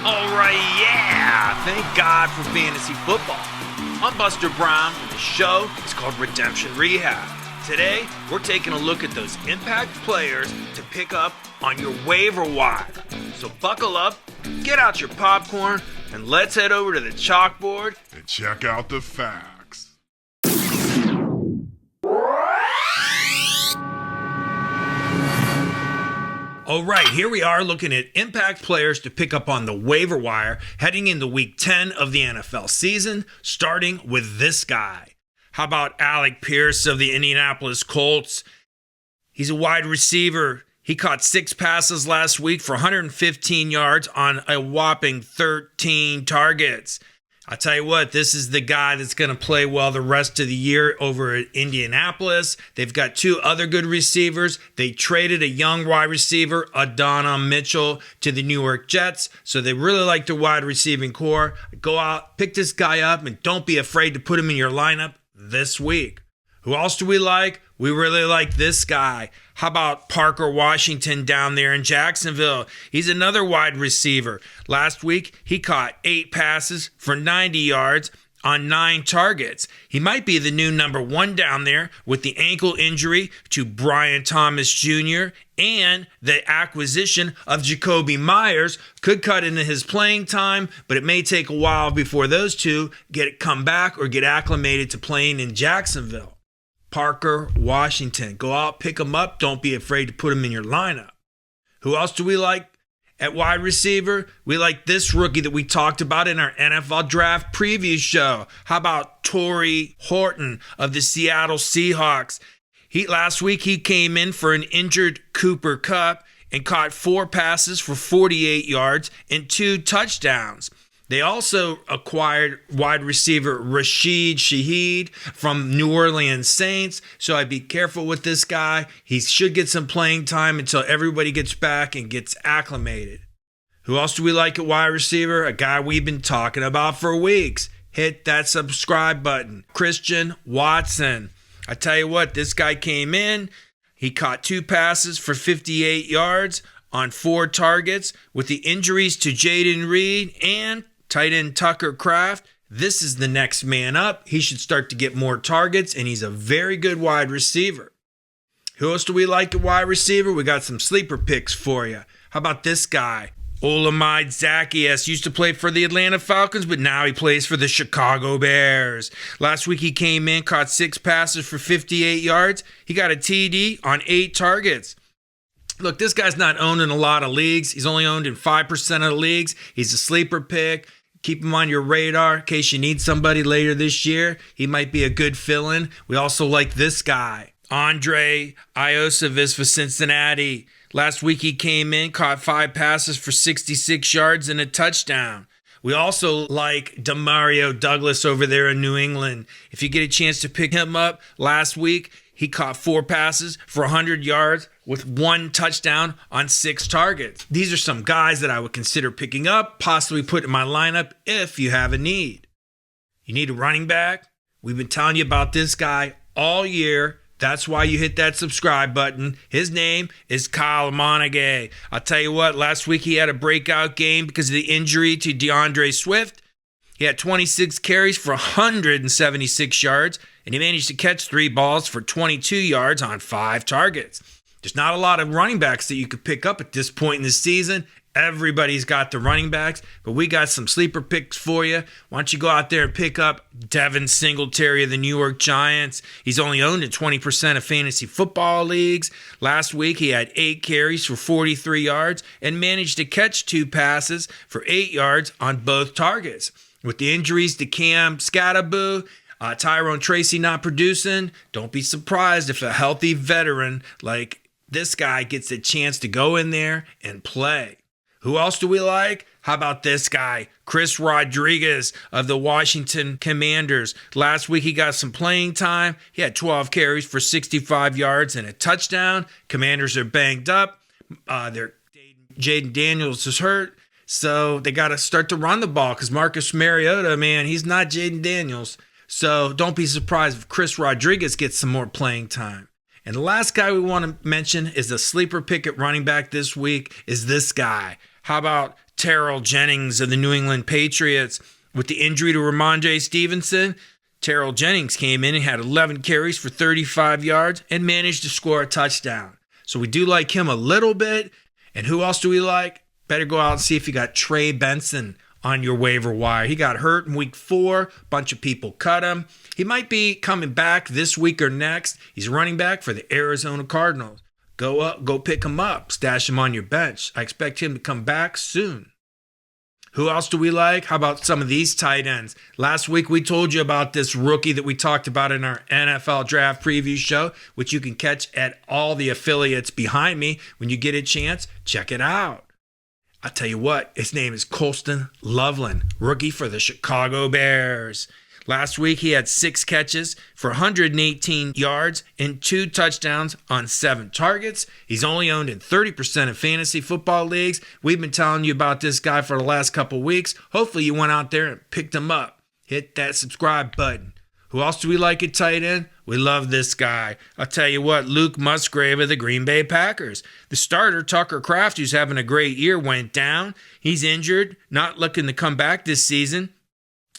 Alright, yeah! Thank God for fantasy football. I'm Buster Brown, and the show is called Redemption Rehab. Today, we're taking a look at those impact players to pick up on your waiver wire. So buckle up, get out your popcorn, and let's head over to the chalkboard and check out the facts. All right, here we are looking at impact players to pick up on the waiver wire heading into week 10 of the NFL season, starting with this guy. How about Alec Pierce of the Indianapolis Colts? He's a wide receiver. He caught 6 passes last week for 115 yards on a whopping 13 targets. I'll tell you what, this is the guy that's going to play well the rest of the year over at Indianapolis. They've got 2 other good receivers. They traded a young wide receiver, Adonai Mitchell, to the New York Jets. So they really like their wide receiving core. Go out, pick this guy up, and don't be afraid to put him in your lineup this week. Who else do we like? We really like this guy. How about Parker Washington down there in Jacksonville? He's another wide receiver. Last week, he caught 8 passes for 90 yards on 9 targets. He might be the new number 1 down there with the ankle injury to Brian Thomas Jr. and the acquisition of Jacoby Myers could cut into his playing time, but it may take a while before those two come back or get acclimated to playing in Jacksonville. Parker Washington. Go out, pick him up. Don't be afraid to put him in your lineup. Who else do we like at wide receiver? We like this rookie that we talked about in our NFL draft preview show. How about Torrey Horton of the Seattle Seahawks? Last week he came in for an injured Cooper Kupp and caught 4 passes for 48 yards and 2 touchdowns. They also acquired wide receiver Rashid Shaheed from New Orleans Saints, so I'd be careful with this guy. He should get some playing time until everybody gets back and gets acclimated. Who else do we like at wide receiver? A guy we've been talking about for weeks. Hit that subscribe button. Christian Watson. I tell you what, this guy came in. He caught 2 passes for 58 yards on 4 targets. With the injuries to Jaden Reed and tight end Tucker Kraft, this is the next man up. He should start to get more targets, and he's a very good wide receiver. Who else do we like at wide receiver? We got some sleeper picks for you. How about this guy? Olamide Zaccheaus used to play for the Atlanta Falcons, but now he plays for the Chicago Bears. Last week he came in, caught 6 passes for 58 yards. He got a TD on 8 targets. Look, this guy's not owned in a lot of leagues. He's only owned in 5% of the leagues. He's a sleeper pick. Keep him on your radar in case you need somebody later this year. He might be a good fill-in. We also like this guy, Andre Iosivas for Cincinnati. Last week he came in, caught 5 passes for 66 yards and a touchdown. We also like Demario Douglas over there in New England. If you get a chance to pick him up, last week he caught 4 passes for 100 yards with 1 touchdown on 6 targets. These are some guys that I would consider picking up, possibly put in my lineup if you have a need. You need a running back? We've been telling you about this guy all year. That's why you hit that subscribe button. His name is Kyle Monaghay. I'll tell you what, last week he had a breakout game because of the injury to DeAndre Swift. He had 26 carries for 176 yards, and he managed to catch 3 balls for 22 yards on 5 targets. There's not a lot of running backs that you could pick up at this point in the season. Everybody's got the running backs, but we got some sleeper picks for you. Why don't you go out there and pick up Devin Singletary of the New York Giants? He's only owned in 20% of fantasy football leagues. Last week, he had 8 carries for 43 yards and managed to catch 2 passes for 8 yards on both targets. With the injuries to Cam Skattebo, Tyrone Tracy not producing, don't be surprised if a healthy veteran like this guy gets a chance to go in there and play. Who else do we like? How about this guy, Chris Rodriguez of the Washington Commanders? Last week he got some playing time. He had 12 carries for 65 yards and a touchdown. Commanders are banged up. Jaden Daniels is hurt. So they got to start to run the ball because Marcus Mariota, man, he's not Jaden Daniels. So don't be surprised if Chris Rodriguez gets some more playing time. And the last guy we want to mention is the sleeper pick at running back this week is this guy. How about Terrell Jennings of the New England Patriots. With the injury to Ramondre Stevenson, Terrell Jennings came in and had 11 carries for 35 yards and managed to score a touchdown. So we do like him a little bit. And who else do we like? Better go out and see if you got Trey Benson on your waiver wire. He got hurt in week 4. Bunch of people cut him. He might be coming back this week or next. He's running back for the Arizona Cardinals. Go pick him up. Stash him on your bench. I expect him to come back soon. Who else do we like? How about some of these tight ends? Last week we told you about this rookie that we talked about in our NFL draft preview show, which you can catch at all the affiliates behind me. When you get a chance, check it out. I'll tell you what, his name is Colston Loveland, rookie for the Chicago Bears. Last week, he had 6 catches for 118 yards and 2 touchdowns on 7 targets. He's only owned in 30% of fantasy football leagues. We've been telling you about this guy for the last couple weeks. Hopefully, you went out there and picked him up. Hit that subscribe button. Who else do we like at tight end? We love this guy. I'll tell you what, Luke Musgrave of the Green Bay Packers. The starter, Tucker Kraft, who's having a great year, went down. He's injured, not looking to come back this season.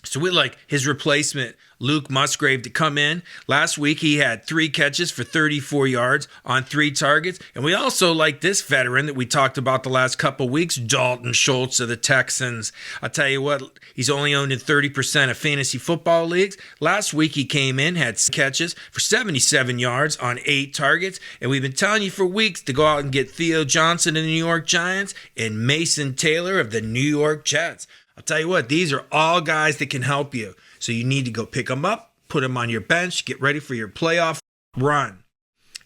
So we like his replacement, Luke Musgrave, to come in. Last week, he had 3 catches for 34 yards on 3 targets. And we also like this veteran that we talked about the last couple weeks, Dalton Schultz of the Texans. I'll tell you what, he's only owned in 30% of fantasy football leagues. Last week, he came in, had 6 catches for 77 yards on 8 targets. And we've been telling you for weeks to go out and get Theo Johnson of the New York Giants and Mason Taylor of the New York Jets. I'll tell you what, these are all guys that can help you. So you need to go pick them up, put them on your bench, get ready for your playoff run.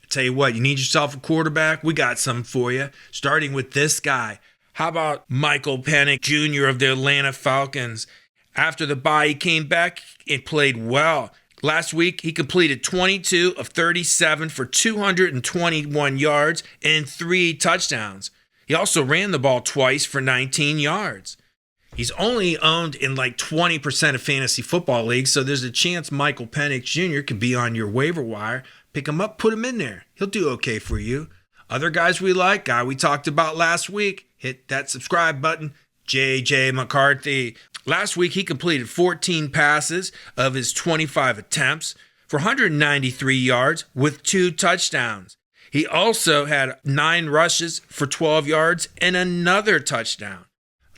I'll tell you what, you need yourself a quarterback. We got some for you, starting with this guy. How about Michael Penix Jr. of the Atlanta Falcons? After the bye, he came back and played well. Last week, he completed 22 of 37 for 221 yards and 3 touchdowns. He also ran the ball twice for 19 yards. He's only owned in like 20% of fantasy football leagues, so there's a chance Michael Penix Jr. could be on your waiver wire. Pick him up, put him in there. He'll do okay for you. Other guys we like, guy we talked about last week, hit that subscribe button, J.J. McCarthy. Last week, he completed 14 passes of his 25 attempts for 193 yards with 2 touchdowns. He also had 9 rushes for 12 yards and another touchdown.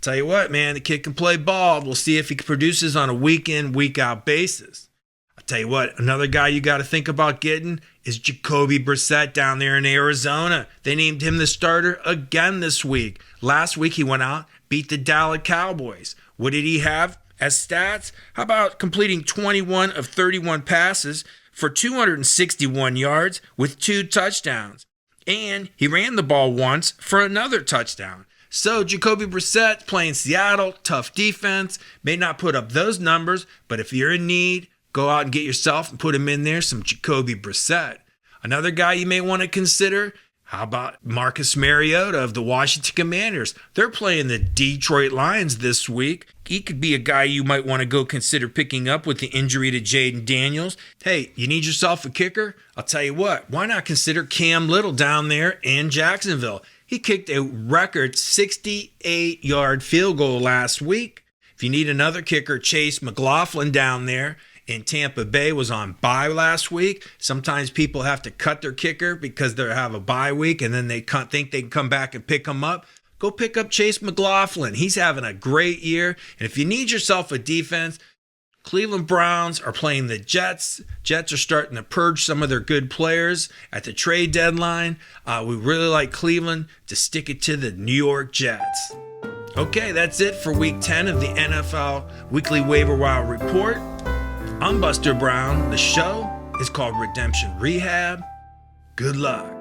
Tell you what, man, the kid can play ball. We'll see if he produces on a week-in, week-out basis. I'll tell you what, another guy you got to think about getting is Jacoby Brissett down there in Arizona. They named him the starter again this week. Last week, he went out, beat the Dallas Cowboys. What did he have as stats? How about completing 21 of 31 passes for 261 yards with 2 touchdowns? And he ran the ball once for another touchdown. So Jacoby Brissett playing Seattle, tough defense, may not put up those numbers, but if you're in need, go out and get yourself and put him in there, some Jacoby Brissett. Another guy you may want to consider, how about Marcus Mariota of the Washington Commanders? They're playing the Detroit Lions this week. He could be a guy you might want to go consider picking up with the injury to Jaden Daniels. Hey, you need yourself a kicker? I'll tell you what, why not consider Cam Little down there in Jacksonville? He kicked a record 68-yard field goal last week. If you need another kicker, Chase McLaughlin down there in Tampa Bay was on bye last week. Sometimes people have to cut their kicker because they have a bye week and then they think they can come back and pick him up. Go pick up Chase McLaughlin. He's having a great year. And if you need yourself a defense, Cleveland Browns are playing the Jets. Jets are starting to purge some of their good players at the trade deadline. We really like Cleveland to stick it to the New York Jets. Okay, that's it for Week 10 of the NFL Weekly Waiver Wire Report. I'm Buster Brown. The show is called Redemption Rehab. Good luck.